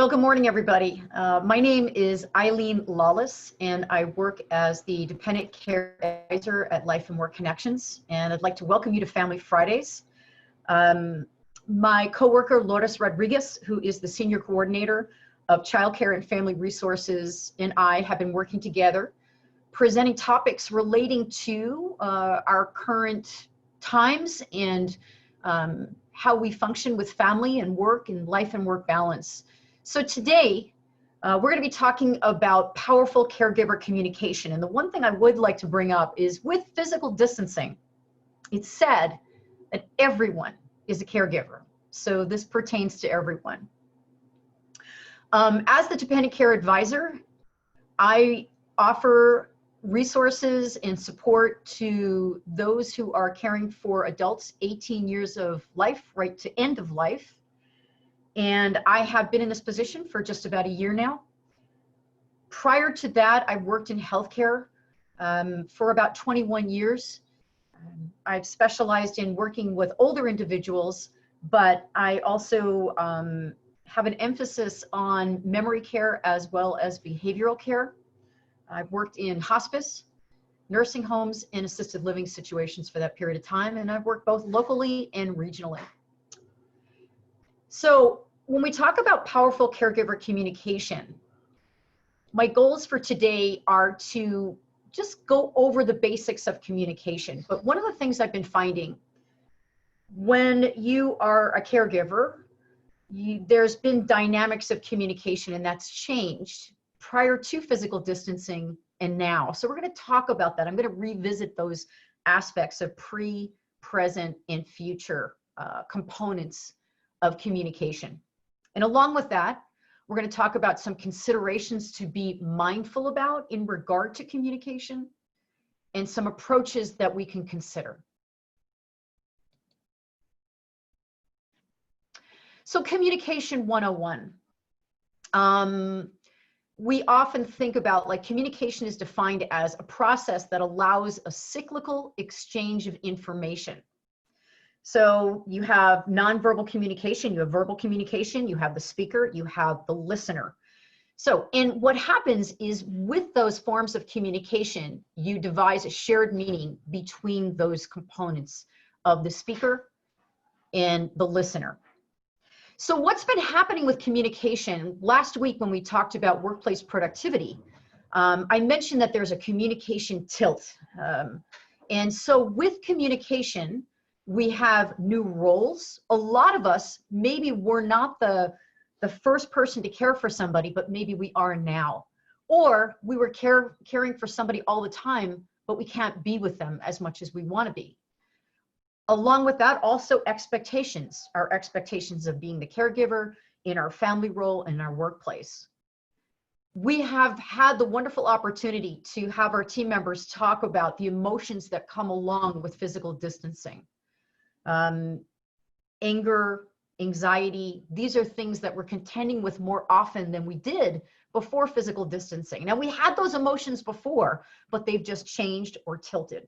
Well, good morning, everybody. My name is Eileen Lawless, and I work as the Dependent Care Advisor at Life and Work Connections, and I'd like to welcome you to Family Fridays. My coworker, Lourdes Rodriguez, who is the Senior Coordinator of Childcare and Family Resources, and I have been working together, presenting topics relating to our current times and how we function with family and work and life and work balance. So today, we're going to be talking about powerful caregiver communication. And the one thing I would like to bring up is with physical distancing, it's said that everyone is a caregiver. So this pertains to everyone. As the Dependent Care Advisor, I offer resources and support to those who are caring for adults 18 years of life, right to end of life. And I have been in this position for just about a year now. Prior to that, I worked in healthcare for about 21 years. I've specialized in working with older individuals, but I also have an emphasis on memory care as well as behavioral care. I've worked in hospice, nursing homes, and assisted living situations for that period of time, and I've worked both locally and regionally. So when we talk about powerful caregiver communication, my goals for today are to just go over the basics of communication. But one of the things I've been finding, when you are a caregiver, there's been dynamics of communication, and that's changed prior to physical distancing and now. So we're going to talk about that. I'm going to revisit those aspects of pre, present, and future components of communication. And along with that, we're going to talk about some considerations to be mindful about in regard to communication and some approaches that we can consider. So communication 101. We often think about, like, communication is defined as a process that allows a cyclical exchange of information. So you have nonverbal communication, you have verbal communication, you have the speaker, you have the listener. So, and what happens is with those forms of communication, you devise a shared meaning between those components of the speaker and the listener. So what's been happening with communication? Last week when we talked about workplace productivity, I mentioned that there's a communication tilt. And so with communication, we have new roles. A lot of us, maybe we're not the first person to care for somebody, but maybe we are now. Or we were caring for somebody all the time, but we can't be with them as much as we want to be. Along with that, also expectations, our expectations of being the caregiver in our family role and our workplace. We have had the wonderful opportunity to have our team members talk about the emotions that come along with physical distancing. Anger, anxiety, these are things that we're contending with more often than we did before physical distancing. Now, we had those emotions before, but they've just changed or tilted.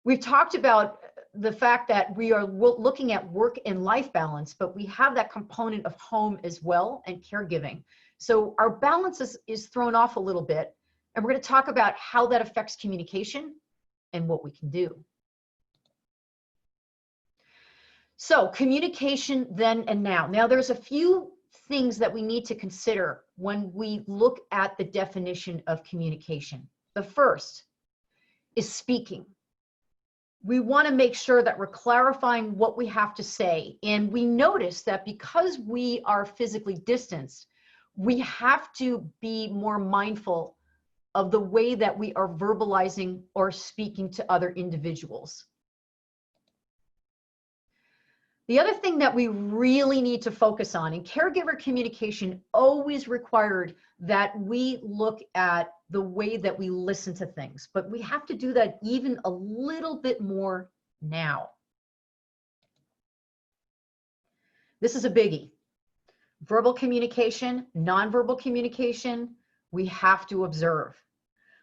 We've talked about the fact that we are looking at work and life balance, but we have that component of home as well and caregiving. So our balance is thrown off a little bit, and we're going to talk about how that affects communication and what we can do. So communication then and now. Now there's a few things that we need to consider when we look at the definition of communication. The first is speaking. We want to make sure that we're clarifying what we have to say. And we notice that because we are physically distanced, we have to be more mindful of the way that we are verbalizing or speaking to other individuals. The other thing that we really need to focus on, and caregiver communication always required that we look at the way that we listen to things, but we have to do that even a little bit more now. This is a biggie. Verbal communication, nonverbal communication, we have to observe.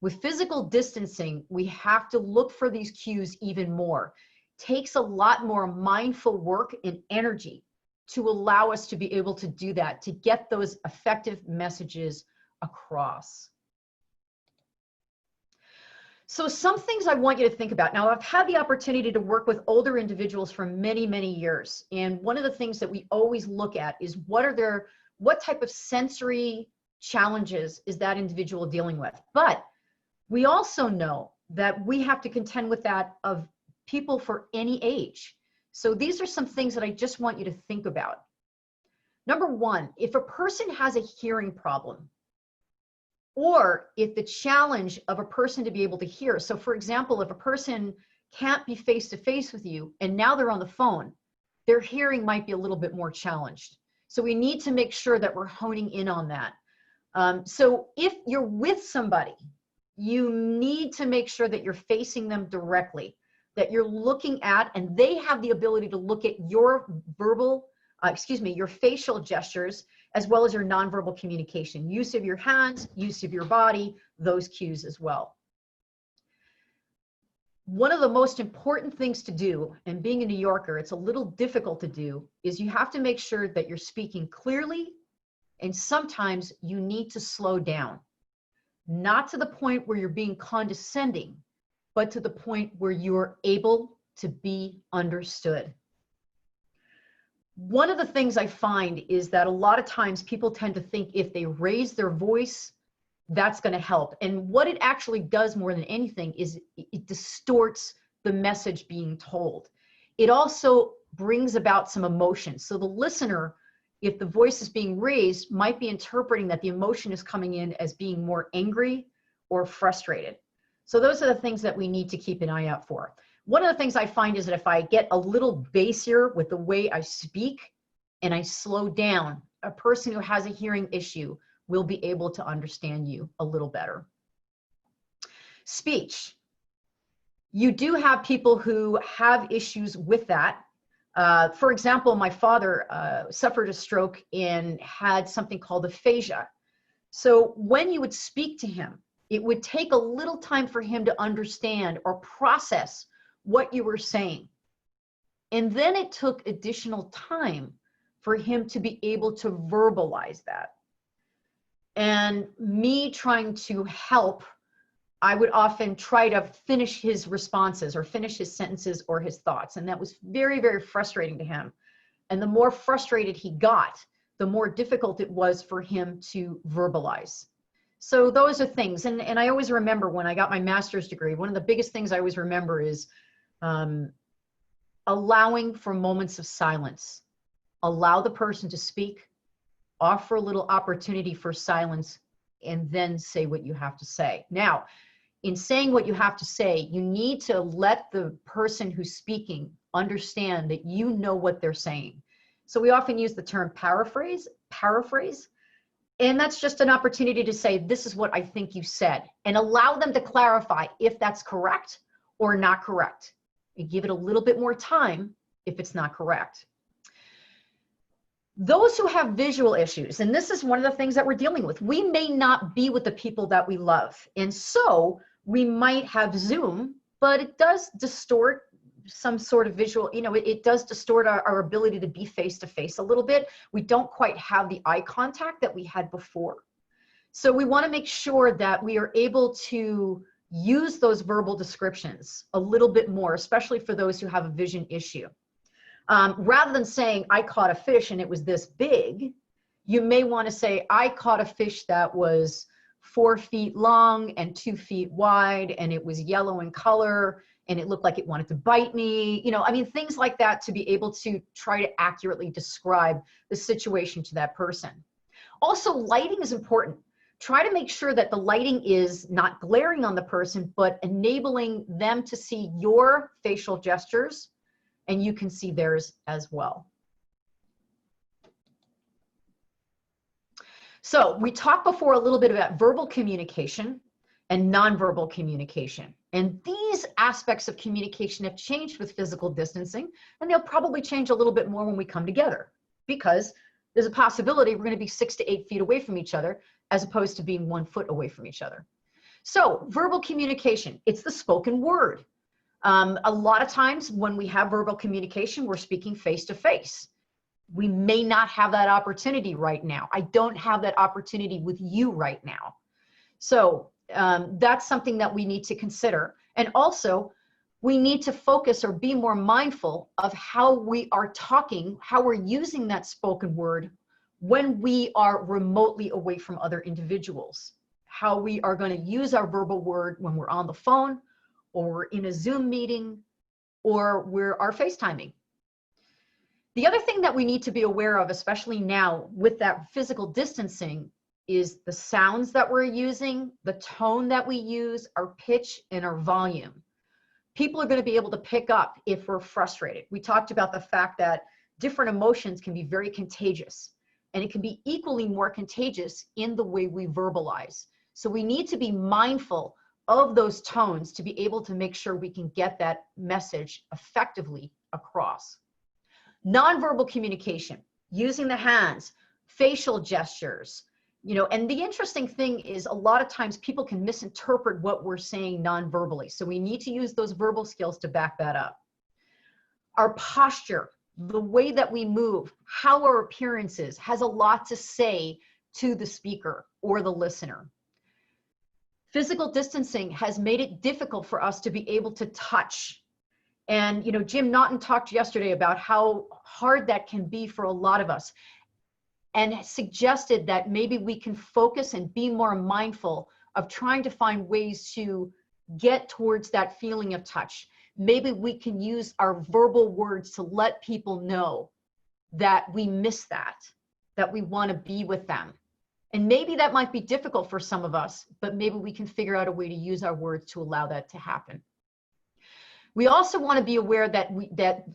With physical distancing, we have to look for these cues even more. Takes a lot more mindful work and energy to allow us to be able to do that, to get those effective messages across. So some things I want you to think about. Now, I've had the opportunity to work with older individuals for many, many years. And one of the things that we always look at is what type of sensory challenges is that individual dealing with? But we also know that we have to contend with that of people for any age. So these are some things that I just want you to think about. Number one, if a person has a hearing problem, or if the challenge of a person to be able to hear. So for example, if a person can't be face-to-face with you and now they're on the phone, their hearing might be a little bit more challenged. So we need to make sure that we're honing in on that. So if you're with somebody, you need to make sure that you're facing them directly, that you're looking at, and they have the ability to look at your your facial gestures, as well as your nonverbal communication, use of your hands, use of your body, those cues as well. One of the most important things to do, and being a New Yorker, it's a little difficult to do, is you have to make sure that you're speaking clearly, and sometimes you need to slow down. Not to the point where you're being condescending, but to the point where you're able to be understood. One of the things I find is that a lot of times people tend to think if they raise their voice, that's going to help. And what it actually does more than anything is it distorts the message being told. It also brings about some emotion. So the listener, if the voice is being raised, might be interpreting that the emotion is coming in as being more angry or frustrated. So those are the things that we need to keep an eye out for. One of the things I find is that if I get a little bassier with the way I speak and I slow down, a person who has a hearing issue will be able to understand you a little better. Speech. You do have people who have issues with that. For example, my father suffered a stroke and had something called aphasia. So when you would speak to him, it would take a little time for him to understand or process what you were saying. And then it took additional time for him to be able to verbalize that. And me trying to help, I would often try to finish his responses or finish his sentences or his thoughts. And that was very, very frustrating to him. And the more frustrated he got, the more difficult it was for him to verbalize. So those are things. And I always remember when I got my master's degree, one of the biggest things I always remember is allowing for moments of silence. Allow the person to speak, offer a little opportunity for silence, and then say what you have to say. Now, in saying what you have to say, you need to let the person who's speaking understand that you know what they're saying. So we often use the term paraphrase, and that's just an opportunity to say, this is what I think you said, and allow them to clarify if that's correct or not correct. And give it a little bit more time if it's not correct. Those who have visual issues, and this is one of the things that we're dealing with, we may not be with the people that we love. And so we might have Zoom, but it does distort some sort of visual, it does distort our ability to be face-to-face a little bit. We don't quite have the eye contact that we had before. So we want to make sure that we are able to use those verbal descriptions a little bit more, especially for those who have a vision issue. Rather than saying, I caught a fish and it was this big, you may want to say, I caught a fish that was 4 feet long and 2 feet wide, and it was yellow in color, and it looked like it wanted to bite me. Things like that, to be able to try to accurately describe the situation to that person. Also, lighting is important. Try to make sure that the lighting is not glaring on the person, but enabling them to see your facial gestures, and you can see theirs as well. So we talked before a little bit about verbal communication and nonverbal communication. And these aspects of communication have changed with physical distancing, and they'll probably change a little bit more when we come together, because there's a possibility we're going to be 6 to 8 feet away from each other, as opposed to being 1 foot away from each other. So verbal communication, it's the spoken word. A lot of times when we have verbal communication, we're speaking face to face. We may not have that opportunity right now. I don't have that opportunity with you right now. So that's something that we need to consider. And also, we need to focus or be more mindful of how we are talking, how we're using that spoken word when we are remotely away from other individuals, how we are going to use our verbal word when we're on the phone or we're in a Zoom meeting or we're FaceTiming. The other thing that we need to be aware of, especially now with that physical distancing, is the sounds that we're using, the tone that we use, our pitch, and our volume. People are going to be able to pick up if we're frustrated. We talked about the fact that different emotions can be very contagious, and it can be equally more contagious in the way we verbalize. So we need to be mindful of those tones to be able to make sure we can get that message effectively across. Nonverbal communication, using the hands, facial gestures, and the interesting thing is a lot of times people can misinterpret what we're saying non-verbally. So we need to use those verbal skills to back that up. Our posture, the way that we move, how our appearance is, has a lot to say to the speaker or the listener. Physical distancing has made it difficult for us to be able to touch. And, Jim Naughton talked yesterday about how hard that can be for a lot of us, and suggested that maybe we can focus and be more mindful of trying to find ways to get towards that feeling of touch. Maybe we can use our verbal words to let people know that we miss that we want to be with them. And maybe that might be difficult for some of us, but maybe we can figure out a way to use our words to allow that to happen. We also want to be aware that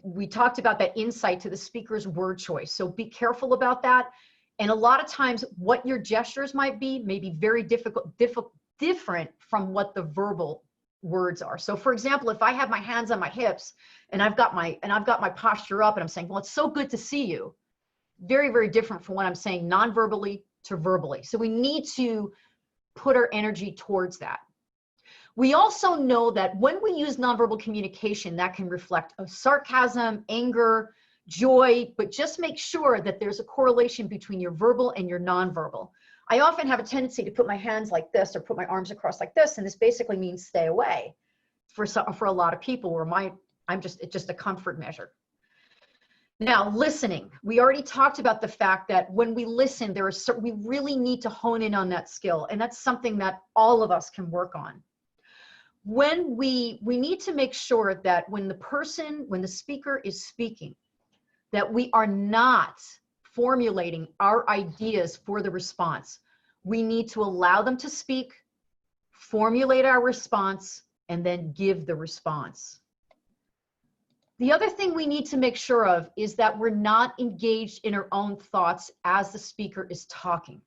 we talked about that insight to the speaker's word choice. So be careful about that. And a lot of times what your gestures might be may be very different from what the verbal words are. So for example, if I have my hands on my hips and I've got my posture up and I'm saying, well, it's so good to see you. Very, very different from what I'm saying non-verbally to verbally. So we need to put our energy towards that. We also know that when we use nonverbal communication, that can reflect a sarcasm, anger, joy, but just make sure that there's a correlation between your verbal and your nonverbal. I often have a tendency to put my hands like this or put my arms across like this, and this basically means stay away for a lot of people, or it's just a comfort measure. Now, listening. We already talked about the fact that when we listen, we really need to hone in on that skill, and that's something that all of us can work on. When we need to make sure that when the speaker is speaking, that we are not formulating our ideas for the response. We need to allow them to speak, formulate our response, and then give the response. The other thing we need to make sure of is that we're not engaged in our own thoughts as the speaker is talking.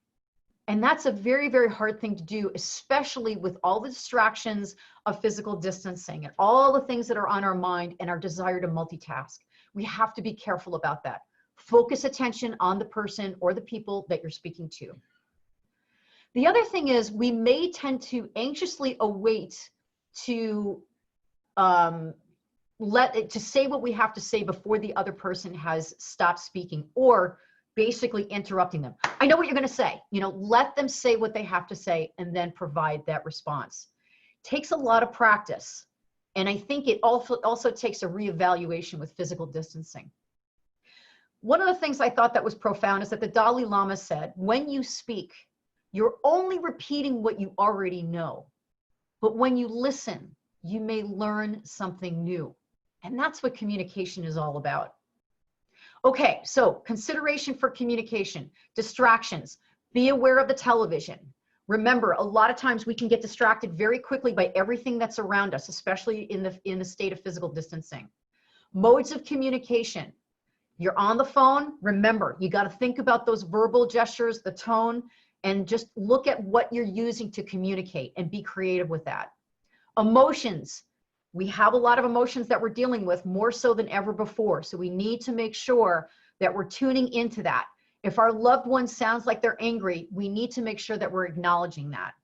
And that's a very, very hard thing to do, especially with all the distractions of physical distancing and all the things that are on our mind and our desire to multitask. We have to be careful about that. Focus attention on the person or the people that you're speaking to. The other thing is we may tend to anxiously await to say what we have to say before the other person has stopped speaking, or basically interrupting them. I know what you're going to say. Let them say what they have to say and then provide that response. Takes a lot of practice. And I think it also takes a reevaluation with physical distancing. One of the things I thought that was profound is that the Dalai Lama said, when you speak, you're only repeating what you already know. But when you listen, you may learn something new. And that's what communication is all about. Okay, so consideration for communication, distractions, be aware of the television. Remember, a lot of times we can get distracted very quickly by everything that's around us, especially in the state of physical distancing. Modes of communication. You're on the phone, remember, you got to think about those verbal gestures, the tone, and just look at what you're using to communicate and be creative with that. Emotions. We have a lot of emotions that we're dealing with, more so than ever before. So we need to make sure that we're tuning into that. If our loved one sounds like they're angry, we need to make sure that we're acknowledging that.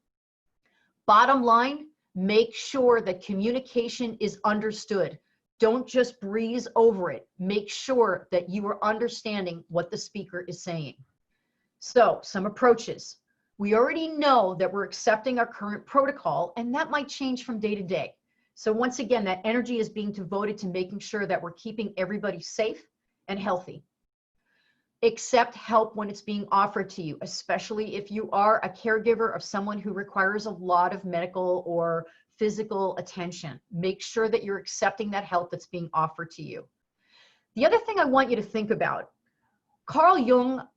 Bottom line, make sure that communication is understood. Don't just breeze over it. Make sure that you are understanding what the speaker is saying. So, some approaches. We already know that we're accepting our current protocol, and that might change from day to day. So once again, that energy is being devoted to making sure that we're keeping everybody safe and healthy. Accept help when it's being offered to you, especially if you are a caregiver of someone who requires a lot of medical or physical attention. Make sure that you're accepting that help that's being offered to you. The other thing I want you to think about, Carl Jung,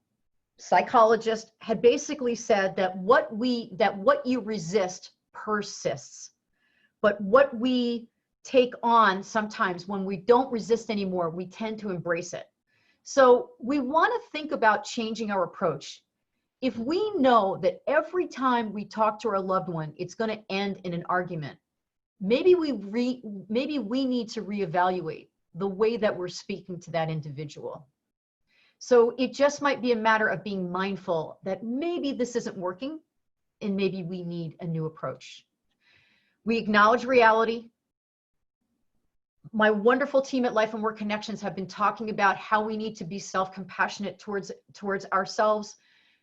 psychologist, had basically said that what you resist persists, but what we take on sometimes when we don't resist anymore, we tend to embrace it. So we want to think about changing our approach. If we know that every time we talk to our loved one, it's going to end in an argument, maybe we need to reevaluate the way that we're speaking to that individual. So it just might be a matter of being mindful that maybe this isn't working and maybe we need a new approach. We acknowledge reality. My wonderful team at Life and Work Connections have been talking about how we need to be self-compassionate towards ourselves.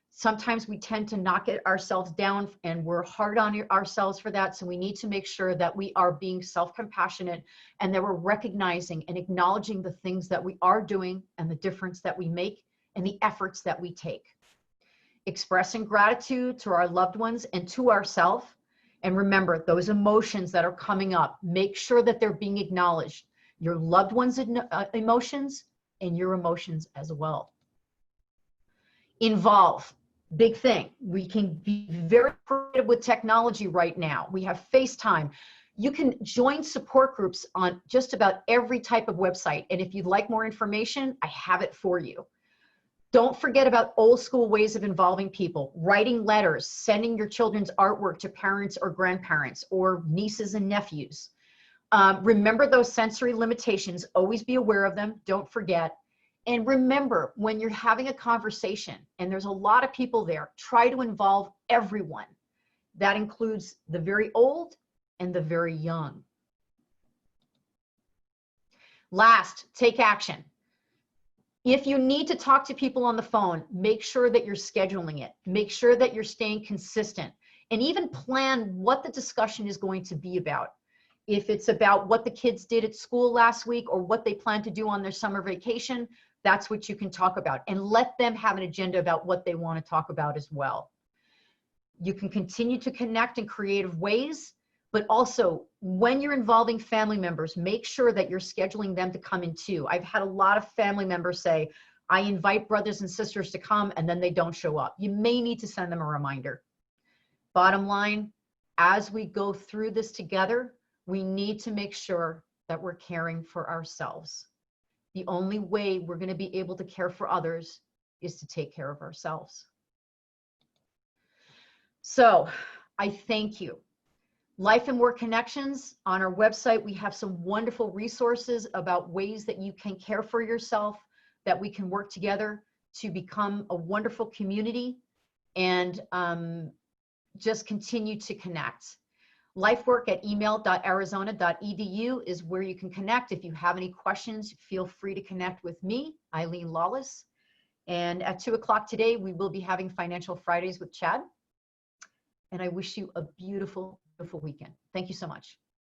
Sometimes we tend to knock it ourselves down and we're hard on ourselves for that. So we need to make sure that we are being self-compassionate and that we're recognizing and acknowledging the things that we are doing and the difference that we make and the efforts that we take. Expressing gratitude to our loved ones and to ourselves. And remember, those emotions that are coming up, make sure that they're being acknowledged. Your loved ones' emotions and your emotions as well. Involve. Big thing. We can be very creative with technology right now. We have FaceTime. You can join support groups on just about every type of website. And if you'd like more information, I have it for you. Don't forget about old school ways of involving people, writing letters, sending your children's artwork to parents or grandparents or nieces and nephews. Remember those sensory limitations. Always be aware of them. Don't forget. And remember, when you're having a conversation and there's a lot of people there, try to involve everyone. That includes the very old and the very young. Last, take action. If you need to talk to people on the phone, make sure that you're scheduling it. Make sure that you're staying consistent and even plan what the discussion is going to be about. If it's about what the kids did at school last week or what they plan to do on their summer vacation, that's what you can talk about, and let them have an agenda about what they want to talk about as well. You can continue to connect in creative ways, but also when you're involving family members, make sure that you're scheduling them to come in too. I've had a lot of family members say, I invite brothers and sisters to come and then they don't show up. You may need to send them a reminder. Bottom line, as we go through this together, we need to make sure that we're caring for ourselves. The only way we're going to be able to care for others is to take care of ourselves. So I thank you. Life and Work Connections, on our website, we have some wonderful resources about ways that you can care for yourself, that we can work together to become a wonderful community and just continue to connect. lifework@email.arizona.edu is where you can connect. If you have any questions, feel free to connect with me, Eileen Lawless. And at 2 o'clock today, we will be having Financial Fridays with Chad. And I wish you a beautiful, beautiful weekend. Thank you so much.